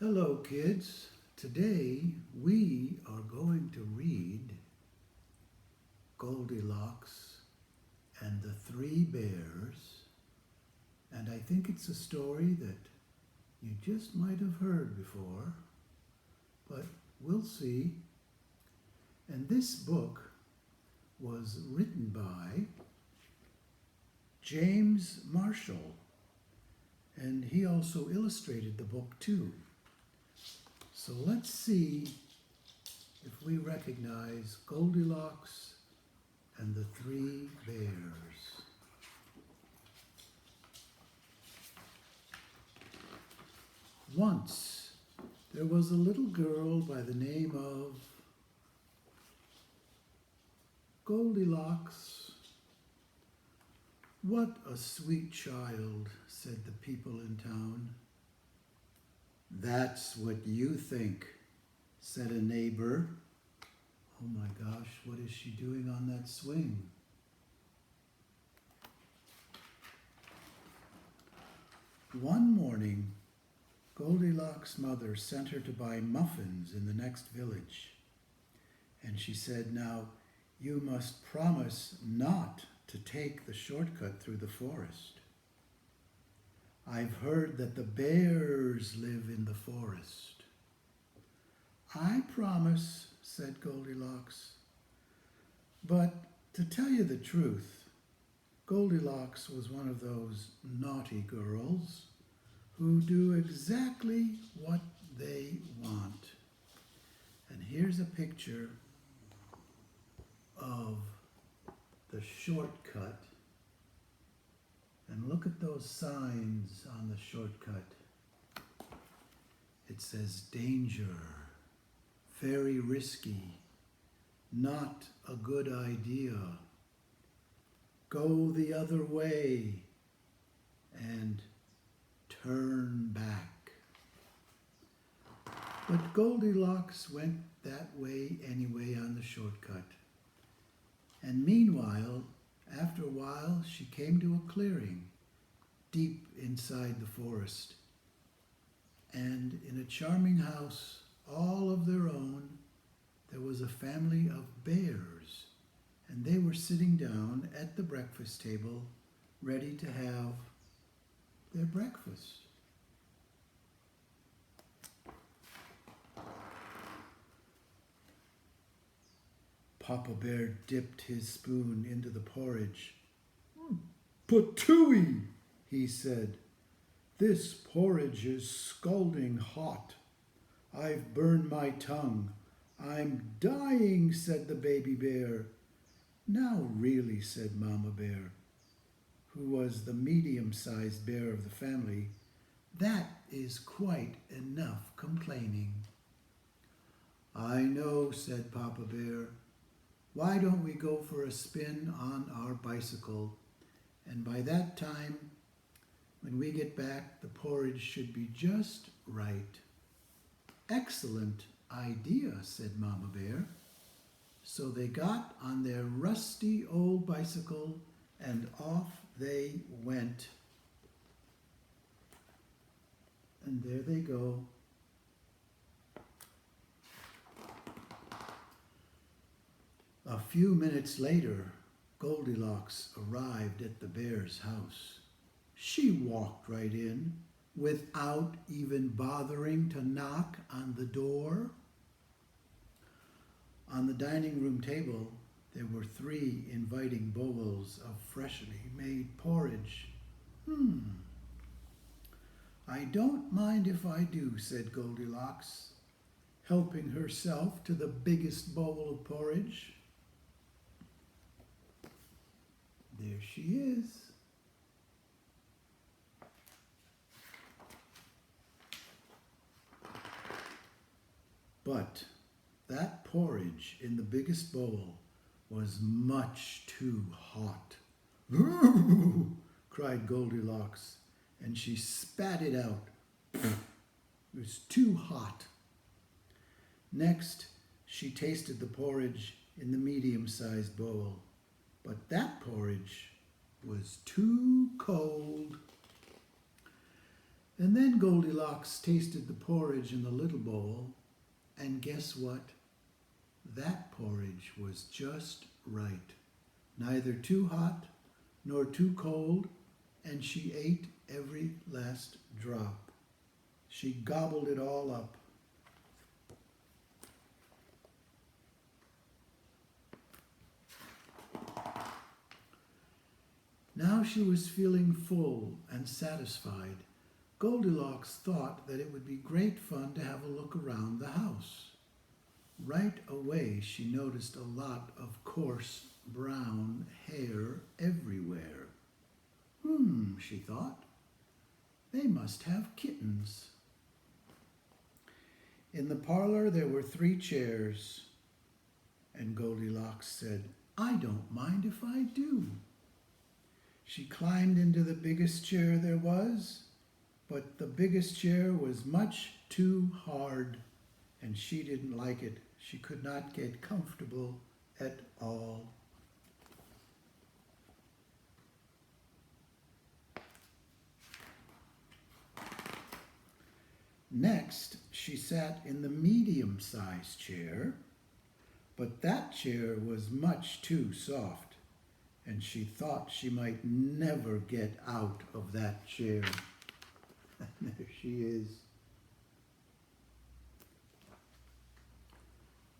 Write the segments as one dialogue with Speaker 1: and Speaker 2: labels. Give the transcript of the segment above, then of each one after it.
Speaker 1: Hello, kids. Today we are going to read Goldilocks and the Three Bears. And I think it's a story that you just might have heard before, but we'll see. And this book was written by James Marshall, and he also illustrated the book too. So let's see if we recognize Goldilocks and the Three Bears. Once there was a little girl by the name of Goldilocks. "What a sweet child," said the people in town. "That's what you think," said a neighbor. "Oh my gosh, what is she doing on that swing?" One morning, Goldilocks' mother sent her to buy muffins in the next village. And she said, "Now, you must promise not to take the shortcut through the forest. I've heard that the bears live in the forest." "I promise," said Goldilocks. But to tell you the truth, Goldilocks was one of those naughty girls who do exactly what they want. And here's a picture of the shortcut. And look at those signs on the shortcut. It says danger, very risky, not a good idea, go the other way, and turn back. But Goldilocks went that way anyway on the shortcut. And meanwhile, after a while, she came to a clearing deep inside the forest. And in a charming house, all of their own, there was a family of bears. And they were sitting down at the breakfast table, ready to have their breakfast. Papa Bear dipped his spoon into the porridge. "Patooey," he said, "this porridge is scalding hot. I've burned my tongue. I'm dying," said the baby bear. "Now really," said Mama Bear, who was the medium-sized bear of the family, "that is quite enough complaining." "I know," said Papa Bear. "Why don't we go for a spin on our bicycle? And by that time, when we get back, the porridge should be just right." "Excellent idea," said Mama Bear. So they got on their rusty old bicycle and off they went. And there they go. A few minutes later, Goldilocks arrived at the bear's house. She walked right in without even bothering to knock on the door. On the dining room table, there were 3 inviting bowls of freshly made porridge. "I don't mind if I do," said Goldilocks, helping herself to the biggest bowl of porridge. There she is. But that porridge in the biggest bowl was much too hot. "Ooh!" cried Goldilocks, and she spat it out. It was too hot. Next, she tasted the porridge in the medium-sized bowl, but that porridge was too cold. And then Goldilocks tasted the porridge in the little bowl, and guess what? That porridge was just right. Neither too hot nor too cold, and she ate every last drop. She gobbled it all up. Now she was feeling full and satisfied. Goldilocks thought that it would be great fun to have a look around the house. Right away she noticed a lot of coarse brown hair everywhere. She thought, they must have kittens. In the parlor there were 3 chairs, and Goldilocks said, I don't mind if I do. She climbed into the biggest chair there was, but the biggest chair was much too hard, and she didn't like it. She could not get comfortable at all. Next, she sat in the medium-sized chair, but that chair was much too soft, and she thought she might never get out of that chair. There she is.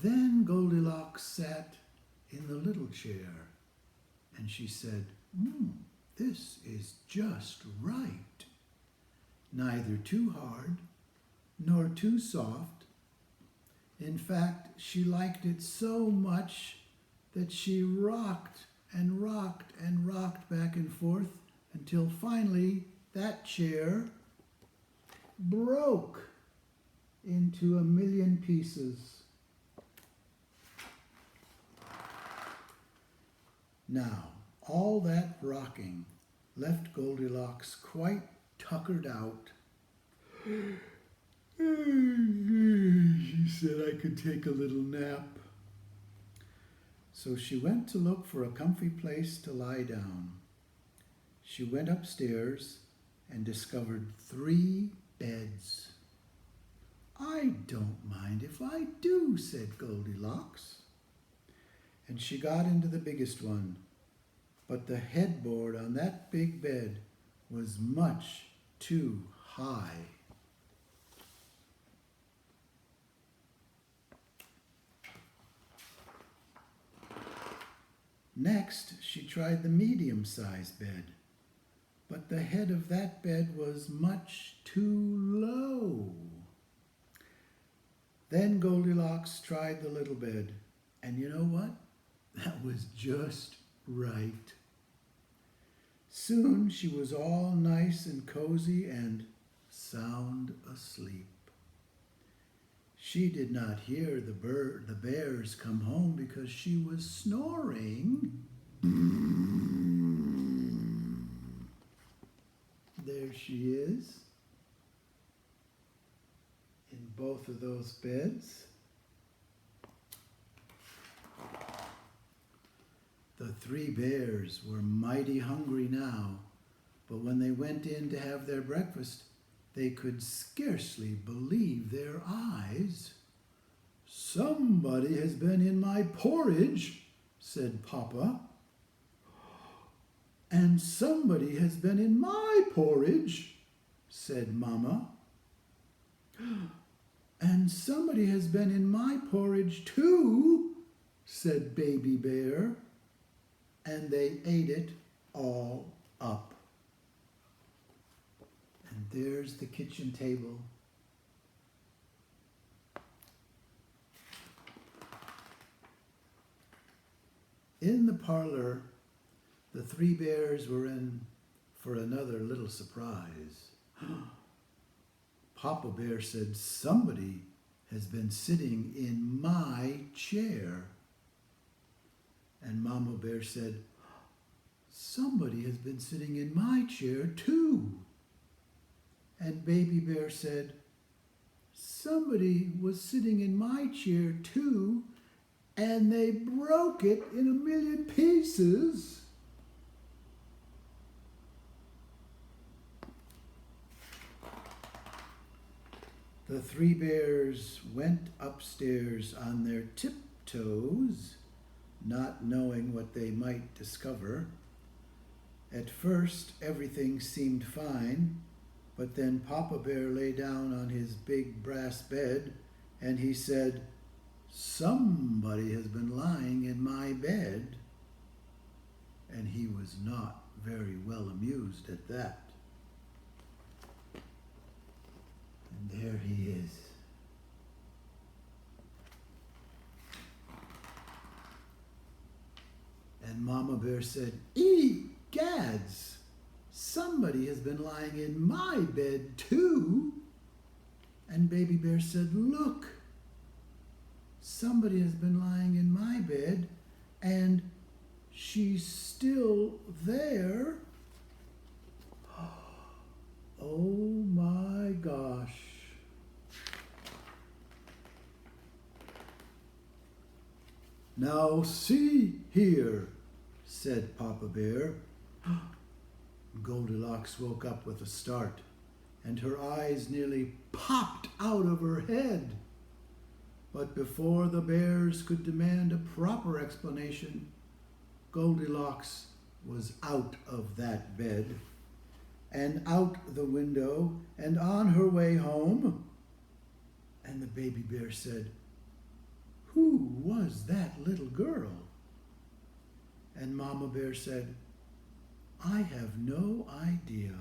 Speaker 1: Then Goldilocks sat in the little chair, and she said, this is just right. Neither too hard nor too soft. In fact, she liked it so much that she rocked and rocked and rocked back and forth until finally that chair broke into a million pieces. Now, all that rocking left Goldilocks quite tuckered out. She said I could take a little nap. So she went to look for a comfy place to lie down. She went upstairs and discovered 3 beds. I don't mind if I do, said Goldilocks. And she got into the biggest one, but the headboard on that big bed was much too high. Next, she tried the medium-sized bed, but the head of that bed was much too low. Then Goldilocks tried the little bed, and you know what? That was just right. Soon she was all nice and cozy and sound asleep. She did not hear the bears come home because she was snoring. There she is in both of those beds. The 3 bears were mighty hungry now, but when they went in to have their breakfast, they could scarcely believe their eyes. Somebody has been in my porridge, said Papa. And somebody has been in my porridge, said Mama. And somebody has been in my porridge too, said Baby Bear. And they ate it all up. And there's the kitchen table. In the parlor, the 3 bears were in for another little surprise. Papa Bear said, somebody has been sitting in my chair. And Mama Bear said, somebody has been sitting in my chair too. And Baby Bear said, somebody was sitting in my chair too, and they broke it in a million pieces. The three bears went upstairs on their tiptoes, not knowing what they might discover. At first, everything seemed fine, but then Papa Bear lay down on his big brass bed and he said, "Somebody has been lying in my bed." And he was not very well amused at that. And there he is. And Mama Bear said, "Egads! Somebody has been lying in my bed too." And Baby Bear said, "Look, somebody has been lying in my bed and she's still there." Oh my gosh. "Now see here," said Papa Bear. Goldilocks woke up with a start, and her eyes nearly popped out of her head. But before the bears could demand a proper explanation, Goldilocks was out of that bed, and out the window, and on her way home. And the baby bear said, "Who was that little girl?" And Mama Bear said, "I have no idea,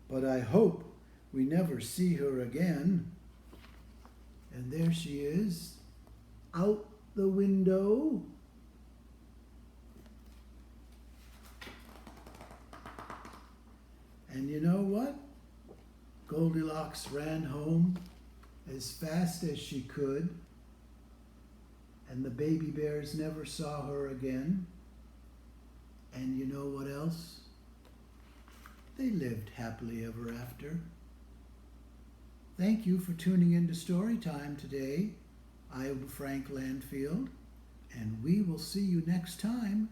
Speaker 1: but I hope we never see her again." And there she is, out the window. And you know what? Goldilocks ran home as fast as she could, and the baby bears never saw her again. And you know what else? They lived happily ever after. Thank you for tuning in to Storytime today. I am Frank Landfield, and we will see you next time.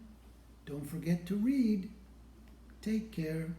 Speaker 1: Don't forget to read. Take care.